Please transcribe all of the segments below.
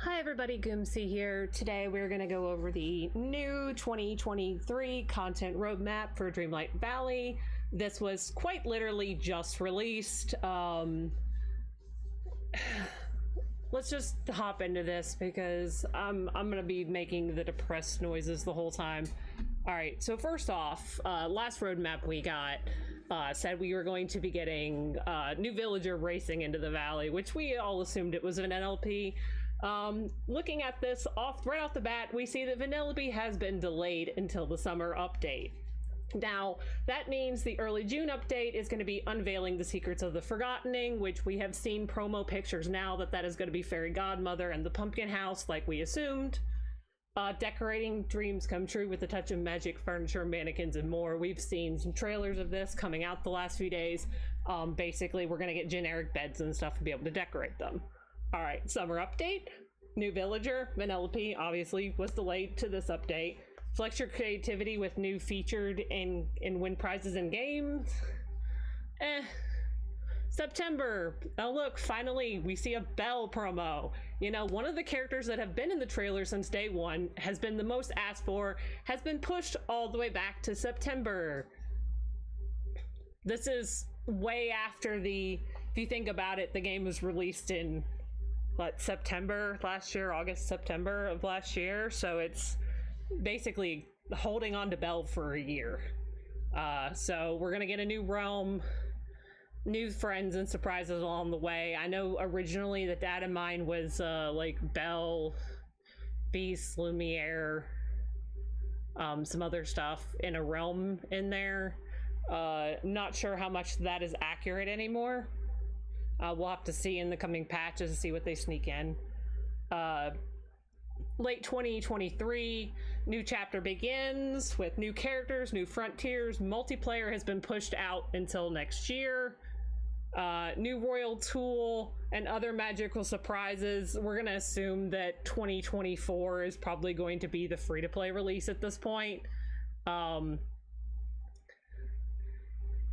Hi everybody, Goomsy here. Today we're going to go over the new 2023 content roadmap for Dreamlight Valley. This was quite literally just released. Let's just hop into this because I'm going to be making the depressed noises the whole time. All right, so first off, last roadmap we got said we were going to be getting new villager racing into the valley, which we all assumed it was an NLP. Looking at this right off the bat, we see that Vanellope has been delayed until the summer update. Now, that means the early June update is going to be unveiling the secrets of the Forgottening, which we have seen promo pictures now that is going to be Fairy Godmother and the Pumpkin House, like we assumed. Decorating dreams come true with a touch of magic, furniture, mannequins, and more. We've seen some trailers of this coming out the last few days. Basically, we're going to get generic beds and stuff to be able to decorate them. All right, summer update. New villager, Vanellope, obviously was delayed to this update. Flex your creativity with new featured and win prizes in games. September. Oh look, finally we see a Belle promo. You know, one of the characters that have been in the trailer since day one, has been the most asked for, has been pushed all the way back to September. This is way after if you think about it, the game was released in September last year, August, September of last year, so it's basically holding on to Belle for a year. So we're gonna get a new realm, new friends and surprises along the way. I know originally the data mine was like Belle, Beast, Lumiere, some other stuff in a realm in there. Not sure how much that is accurate anymore. We'll have to see in the coming patches to see what they sneak in. Late 2023, new chapter begins with new characters, new frontiers. Multiplayer has been pushed out until next year. New royal tool and other magical surprises. We're gonna assume that 2024 is probably going to be the free-to-play release at this point.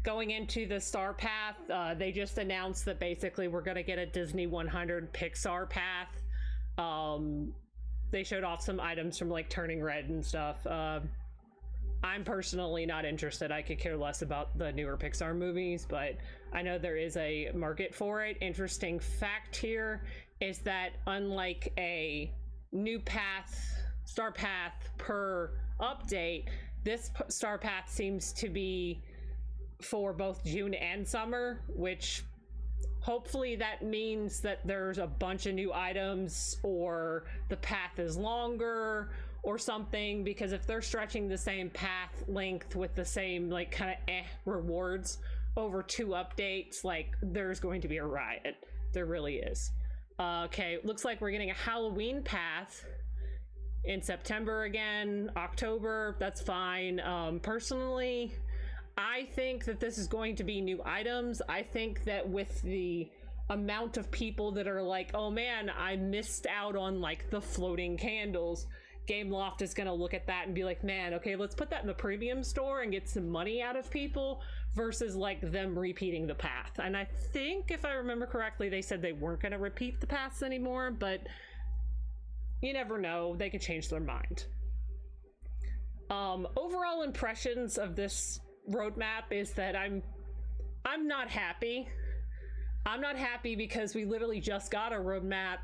Going into the Star Path, they just announced that basically we're gonna get a Disney 100 Pixar path. They showed off some items from like Turning Red and stuff. I'm personally not interested. I could care less about the newer Pixar movies, but I know there is a market for it. Interesting fact here is that unlike a new path, Star Path per update, this Star Path seems to be for both June and summer, which hopefully that means that there's a bunch of new items or the path is longer or something, because if they're stretching the same path length with the same like kind of rewards over 2 updates, like there's going to be a riot. There really is. Okay, looks like we're getting a Halloween path in September again, October, that's fine. Personally, I think that this is going to be new items. I think that with the amount of people that are like, oh man, I missed out on like the floating candles, Gameloft is going to look at that and be like, man, okay, let's put that in the premium store and get some money out of people, versus like them repeating the path. And I think if I remember correctly, they said they weren't going to repeat the paths anymore, but you never know, they could change their mind. Overall impressions of this roadmap is that I'm not happy. I'm not happy because we literally just got a roadmap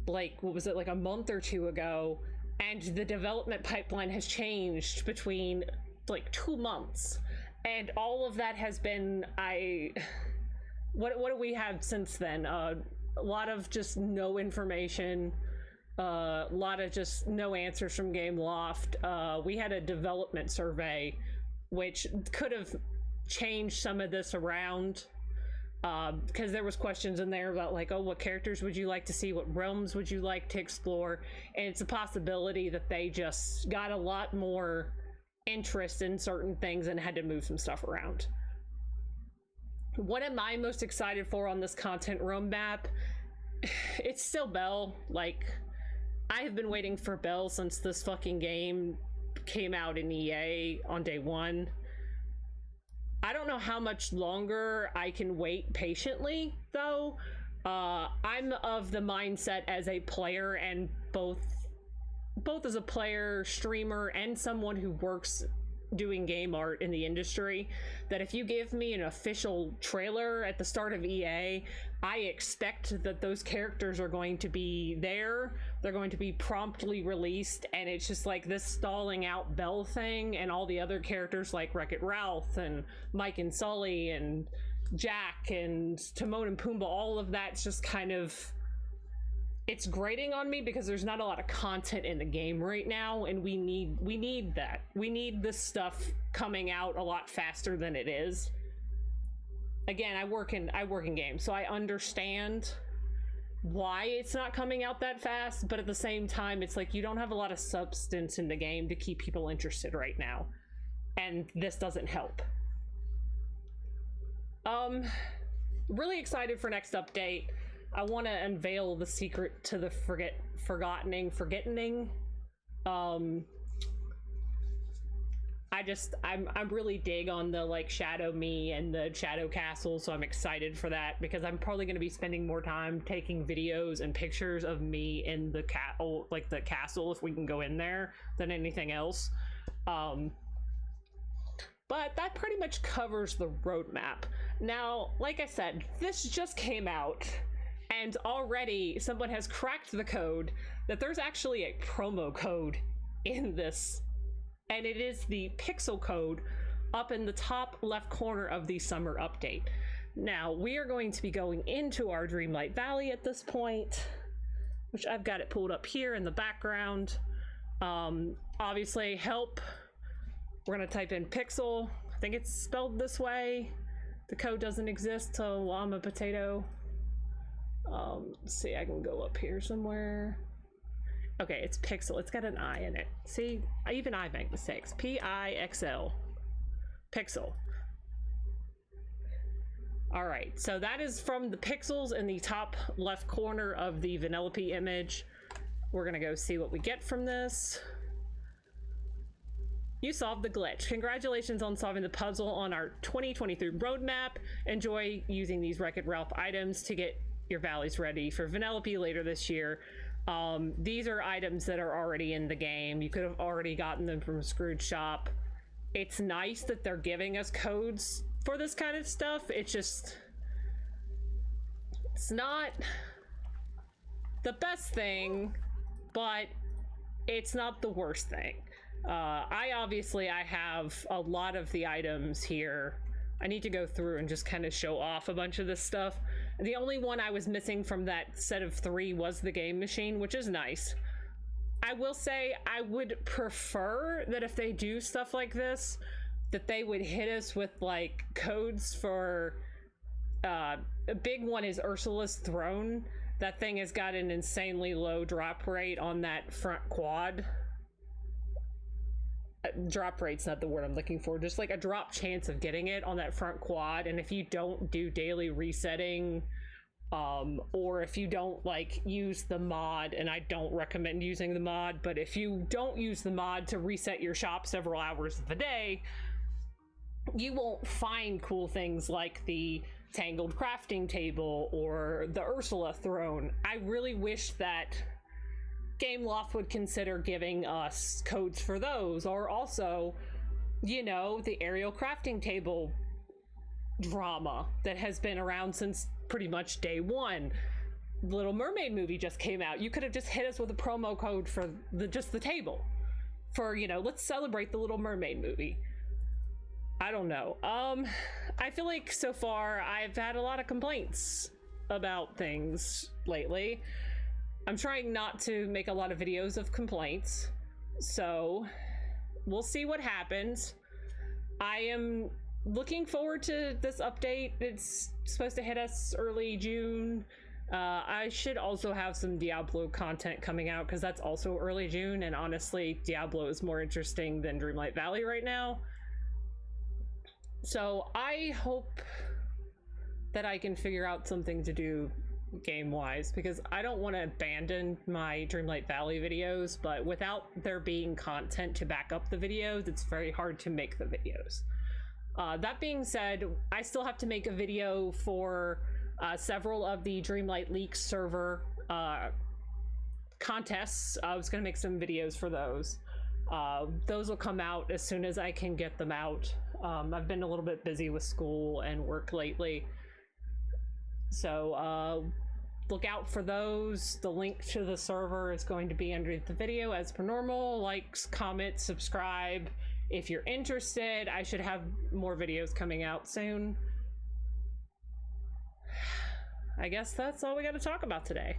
like, what was it, like a month or 2 ago, and the development pipeline has changed between like 2 months, and all of that has been what do we have since then? A lot of just no information, a lot of just no answers from Gameloft. We had a development survey which could have changed some of this around, because there was questions in there about like, oh, what characters would you like to see, what realms would you like to explore, and it's a possibility that they just got a lot more interest in certain things and had to move some stuff around. What am I most excited for on this content roadmap? It's still Belle. Like, I have been waiting for Belle since this fucking game came out in EA on day 1. I don't know how much longer I can wait patiently, though, I'm of the mindset as a player and both as a player, streamer, and someone who works doing game art in the industry, that if you give me an official trailer at the start of EA, I expect that those characters are going to be there, they're going to be promptly released, and it's just like this stalling out Belle thing, and all the other characters like Wreck-It Ralph and Mike and Sully and Jack and Timon and Pumbaa, all of that's just kind of, it's grating on me because there's not a lot of content in the game right now, and we need that. We need this stuff coming out a lot faster than it is. Again, I work in games, so I understand why it's not coming out that fast, but at the same time, it's like you don't have a lot of substance in the game to keep people interested right now, and this doesn't help. Really excited for next update. I want to unveil the secret to the forgetting. I'm really dig on the like Shadow Me and the Shadow Castle, so I'm excited for that because I'm probably going to be spending more time taking videos and pictures of me in the the castle, if we can go in there, than anything else. But that pretty much covers the roadmap. Now, like I said, this just came out, and already someone has cracked the code that there's actually a promo code in this, and it is the PIXL code up in the top left corner of the summer update. Now, we are going to be going into our Dreamlight Valley at this point, which I've got it pulled up here in the background. Obviously, help. We're going to type in PIXL. I think it's spelled this way. The code doesn't exist, so I'm a potato. Let's see, I can go up here somewhere. Okay, it's PIXL. It's got an I in it. See, even I make mistakes. PIXL. PIXL. All right, so that is from the pixels in the top left corner of the Vanellope image. We're gonna go see what we get from this. You solved the glitch. Congratulations on solving the puzzle on our 2023 roadmap. Enjoy using these Wreck-It Ralph items to get your valleys ready for Vanellope later this year. These are items that are already in the game. You could have already gotten them from Scrooge Shop. It's nice that they're giving us codes for this kind of stuff. It's just, it's not the best thing, but it's not the worst thing. I have a lot of the items here. I need to go through and just kind of show off a bunch of this stuff. The only one I was missing from that set of 3 was the game machine, which is nice. I will say I would prefer that if they do stuff like this, that they would hit us with like codes for, a big one is Ursula's Throne. That thing has got an insanely low drop rate on that front quad. Drop rate's not the word I'm looking for, just like a drop chance of getting it on that front quad. And if you don't do daily resetting, or if you don't like use the mod, and I don't recommend using the mod, but if you don't use the mod to reset your shop several hours of the day, you won't find cool things like the Tangled crafting table or the Ursula Throne. I really wish that Gameloft would consider giving us codes for those, or also, you know, the aerial crafting table drama that has been around since pretty much day one. The Little Mermaid movie just came out. You could have just hit us with a promo code for just the table for, you know, let's celebrate the Little Mermaid movie. I don't know. I feel like so far I've had a lot of complaints about things lately. I'm trying not to make a lot of videos of complaints, so we'll see what happens. I am looking forward to this update. It's supposed to hit us early June. I should also have some Diablo content coming out because that's also early June, and honestly, Diablo is more interesting than Dreamlight Valley right now. So I hope that I can figure out something to do game-wise, because I don't want to abandon my Dreamlight Valley videos, but without there being content to back up the videos, it's very hard to make the videos. That being said, I still have to make a video for Several of the Dreamlight Leaks server contests. I was going to make some videos for those. Those will come out as soon as I can get them out. I've been a little bit busy with school and work lately. So look out for those. The link to the server is going to be underneath the video as per normal. Like, comment, subscribe if you're interested. I should have more videos coming out soon. I guess that's all we got to talk about today.